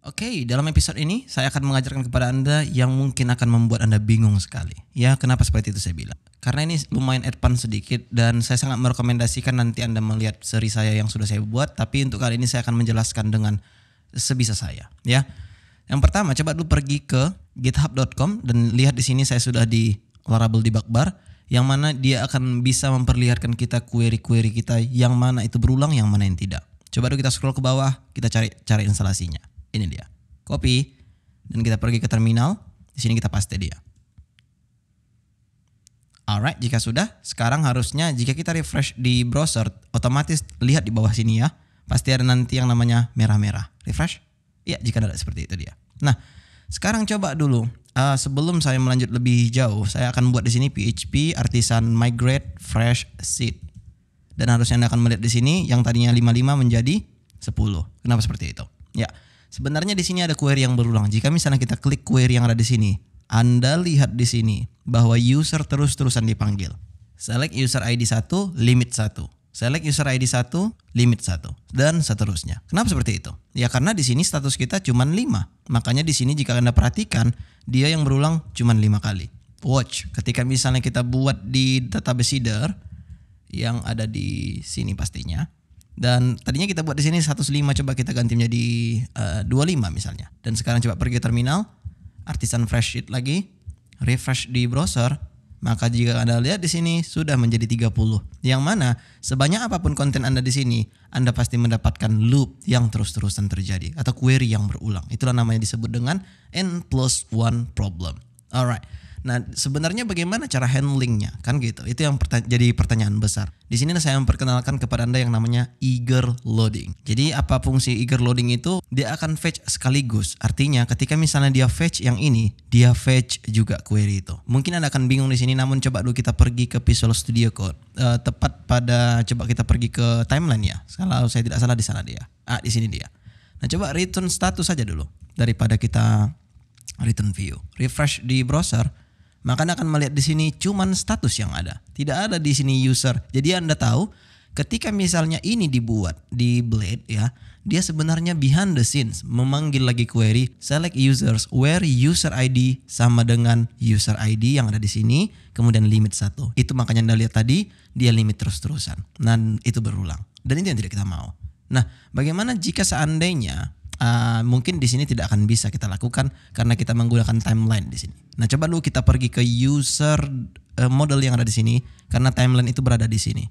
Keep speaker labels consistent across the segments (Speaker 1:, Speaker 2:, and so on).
Speaker 1: Oke, dalam episode ini saya akan mengajarkan kepada Anda yang mungkin akan membuat Anda bingung sekali. Ya, kenapa seperti itu saya bilang? Karena ini lumayan advance sedikit dan saya sangat merekomendasikan nanti Anda melihat seri saya yang sudah saya buat, tapi untuk kali ini saya akan menjelaskan dengan sebisa saya, ya. Yang pertama, coba dulu pergi ke github.com dan lihat di sini saya sudah di Laravel debug bar, yang mana dia akan bisa memperlihatkan kita query-query kita yang mana itu berulang, yang mana yang tidak. Coba dulu kita scroll ke bawah, kita cari cara instalasinya. Ini dia, copy dan kita pergi ke terminal. Di sini kita paste dia. Alright, jika sudah, sekarang harusnya jika kita refresh di browser, otomatis lihat di bawah sini ya, pasti ada nanti yang namanya merah-merah. Refresh? Ya, jika ada seperti itu dia. Nah, sekarang coba dulu. Sebelum saya melanjut lebih jauh, saya akan buat di sini PHP artisan migrate fresh seed. Dan harusnya Anda akan melihat di sini yang tadinya 55 menjadi 10. Kenapa seperti itu? Ya. Sebenarnya di sini ada query yang berulang. Jika misalnya kita klik query yang ada di sini, Anda lihat di sini bahwa user terus-terusan dipanggil. Select user ID 1, limit 1. Select user ID 1, limit 1 dan seterusnya. Kenapa seperti itu? Ya karena di sini status kita cuma 5. Makanya di sini jika Anda perhatikan, dia yang berulang cuma 5 kali. Watch, ketika misalnya kita buat di database header yang ada di sini pastinya. Dan tadinya kita buat di sini 105, coba kita ganti menjadi 25 misalnya. Dan sekarang coba pergi ke terminal, artisan fresh sheet lagi, refresh di browser, maka jika Anda lihat di sini sudah menjadi 30. Yang mana sebanyak apapun konten Anda di sini, Anda pasti mendapatkan loop yang terus-terusan terjadi atau query yang berulang. Itulah namanya disebut dengan N+1 problem. Alright. Nah, sebenarnya bagaimana cara handlingnya? Kan gitu. Itu yang jadi pertanyaan besar. Di sini saya memperkenalkan kepada Anda yang namanya eager loading. Jadi apa fungsi eager loading itu? Dia akan fetch sekaligus. Artinya ketika misalnya dia fetch yang ini, dia fetch juga query itu. Mungkin Anda akan bingung di sini, namun coba dulu kita pergi ke Visual Studio Code. Tepat pada coba kita pergi ke timeline ya. Kalau saya tidak salah di sana dia. Di sini dia. Nah, coba return status saja dulu daripada kita return view. Refresh di browser. Maka Anda akan melihat di sini cuman status yang ada. Tidak ada di sini user. Jadi Anda tahu ketika misalnya ini dibuat di Blade ya, dia sebenarnya behind the scenes memanggil lagi query select users where user ID sama dengan user ID yang ada di sini, kemudian limit 1. Itu makanya Anda lihat tadi dia limit terus-terusan. Dan itu berulang. Dan itu yang tidak kita mau. Nah, bagaimana jika seandainya mungkin di sini tidak akan bisa kita lakukan karena kita menggunakan timeline di sini. Nah, coba dulu kita pergi ke user model yang ada di sini karena timeline itu berada di sini.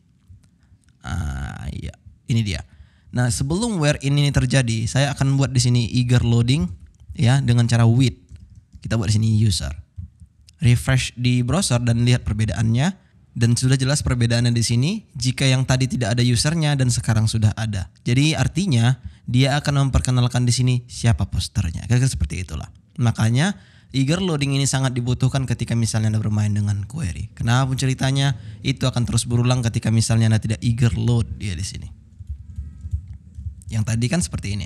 Speaker 1: Ya, ini dia. Nah, sebelum where ini terjadi, saya akan buat di sini eager loading ya dengan cara with. Kita buat di sini user. Refresh di browser dan lihat perbedaannya. Dan sudah jelas perbedaannya di sini jika yang tadi tidak ada usernya dan sekarang sudah ada. Jadi artinya dia akan memperkenalkan di sini siapa posternya. Kira-kira seperti itulah. Makanya eager loading ini sangat dibutuhkan ketika misalnya Anda bermain dengan query. Kenapa ceritanya itu akan terus berulang ketika misalnya Anda tidak eager load dia di sini. Yang tadi kan seperti ini.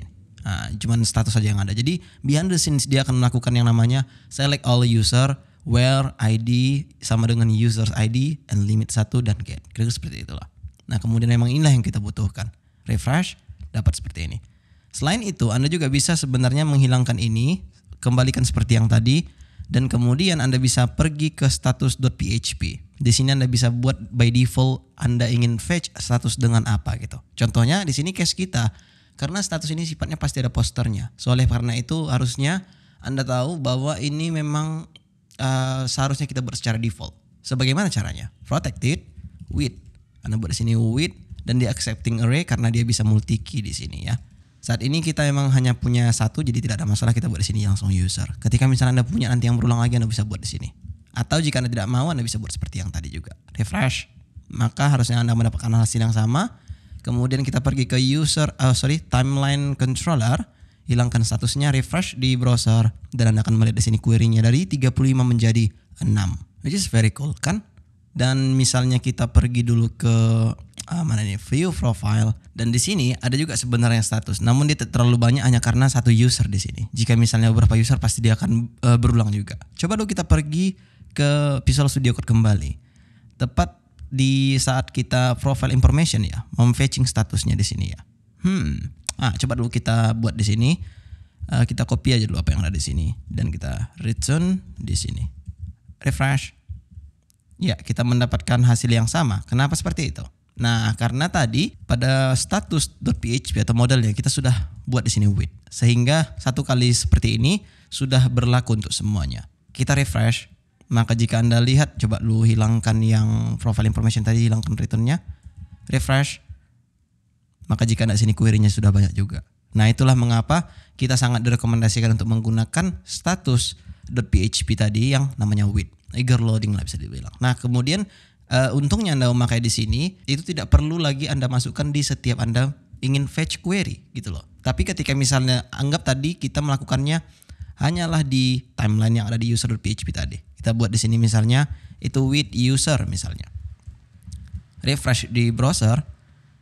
Speaker 1: Cuman status saja yang ada. Jadi behind the scenes dia akan melakukan yang namanya select all user where ID sama dengan users ID and limit 1 dan get. Kira-kira seperti itulah. Nah, kemudian memang inilah yang kita butuhkan. Refresh, dapat seperti ini. Selain itu, Anda juga bisa sebenarnya menghilangkan ini, kembalikan seperti yang tadi, dan kemudian Anda bisa pergi ke status.php. Di sini Anda bisa buat by default Anda ingin fetch status dengan apa gitu. Contohnya di sini case kita, karena status ini sifatnya pasti ada posternya. Soalnya karena itu harusnya Anda tahu bahwa ini memang seharusnya kita buat secara default. Sebagaimana caranya? Protected with. Anda buat di sini with dan dia accepting array karena dia bisa multi key di sini ya. Saat ini kita memang hanya punya satu, jadi tidak ada masalah kita buat di sini langsung user. Ketika misalnya Anda punya nanti yang berulang lagi, Anda bisa buat di sini. Atau jika Anda tidak mau, Anda bisa buat seperti yang tadi juga. Refresh. Maka harusnya Anda mendapatkan hasil yang sama. Kemudian kita pergi ke timeline controller. Hilangkan statusnya, refresh di browser dan Anda akan melihat di sini query-nya dari 35 menjadi 6. Which is very cool kan? Dan misalnya kita pergi dulu ke mana nih, view profile, dan di sini ada juga sebenarnya status. Namun dia terlalu banyak hanya karena satu user di sini. Jika misalnya beberapa user pasti dia akan berulang juga. Coba dulu kita pergi ke Visual Studio Code kembali. Tepat di saat kita profile information ya, memfetching statusnya di sini ya. Coba dulu kita buat di sini Kita copy aja dulu apa yang ada di sini dan kita return di sini. Refresh. Ya, kita mendapatkan hasil yang sama. Kenapa seperti itu? Nah, karena tadi pada status.php atau modelnya kita sudah buat di sini with. Sehingga satu kali seperti ini sudah berlaku untuk semuanya. Kita refresh. Maka jika Anda lihat, coba dulu hilangkan yang profile information tadi, hilangkan returnnya. Refresh. Maka jika Anda sini query-nya sudah banyak juga. Nah, itulah mengapa kita sangat direkomendasikan untuk menggunakan status.php tadi yang namanya with. Eager loading lah bisa dibilang. Nah, kemudian untungnya Anda memakai di sini itu tidak perlu lagi Anda masukkan di setiap Anda ingin fetch query gitu loh. Tapi ketika misalnya anggap tadi kita melakukannya hanyalah di timeline yang ada di user.php tadi. Kita buat di sini misalnya itu with user misalnya. Refresh di browser,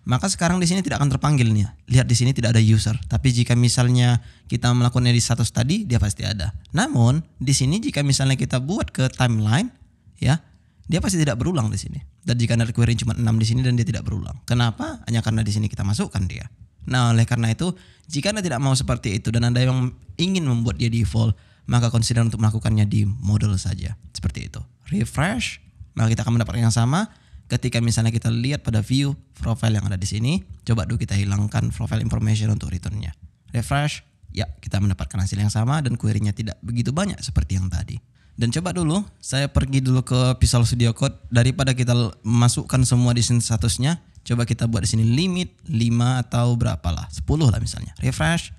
Speaker 1: maka sekarang di sini tidak akan terpanggil nih. Lihat di sini tidak ada user. Tapi jika misalnya kita melakukannya di status tadi, dia pasti ada. Namun di sini jika misalnya kita buat ke timeline, ya, dia pasti tidak berulang di sini. Dan jika Anda query cuma 6 di sini dan dia tidak berulang. Kenapa? Hanya karena di sini kita masukkan dia. Nah, oleh karena itu, jika Anda tidak mau seperti itu dan Anda yang ingin membuat dia default, maka consider untuk melakukannya di model saja. Seperti itu. Refresh, maka kita akan mendapatkan yang sama. Ketika misalnya kita lihat pada view profile yang ada di sini, coba dulu kita hilangkan profile information untuk returnnya. Refresh, ya kita mendapatkan hasil yang sama dan query-nya tidak begitu banyak seperti yang tadi. Dan coba dulu, saya pergi dulu ke Visual Studio Code. Daripada kita masukkan semua di sini statusnya, coba kita buat di sini limit 5 atau berapa lah, 10 lah misalnya. Refresh,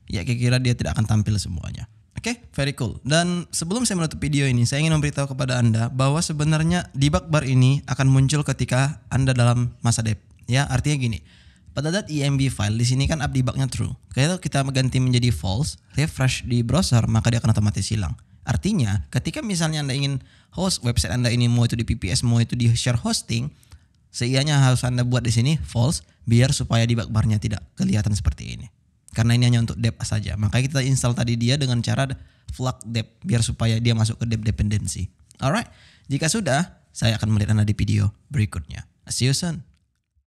Speaker 1: ya kira-kira dia tidak akan tampil semuanya. Oke, very cool. Dan sebelum saya menutup video ini, saya ingin memberitahu kepada Anda bahwa sebenarnya debug bar ini akan muncul ketika Anda dalam masa dev. Ya, artinya gini. Pada .env file di sini kan app debugnya true. Kalau kita ganti menjadi false, refresh di browser, maka dia akan otomatis hilang. Artinya, ketika misalnya Anda ingin host website Anda ini mau itu di PPS, mau itu di share hosting, seianya harus Anda buat di sini false biar supaya debug barnya tidak kelihatan seperti ini. Karena ini hanya untuk dep saja. Makanya kita install tadi dia dengan cara flag dep biar supaya dia masuk ke dep dependency. Alright, jika sudah, saya akan melihat Anda di video berikutnya. See you soon.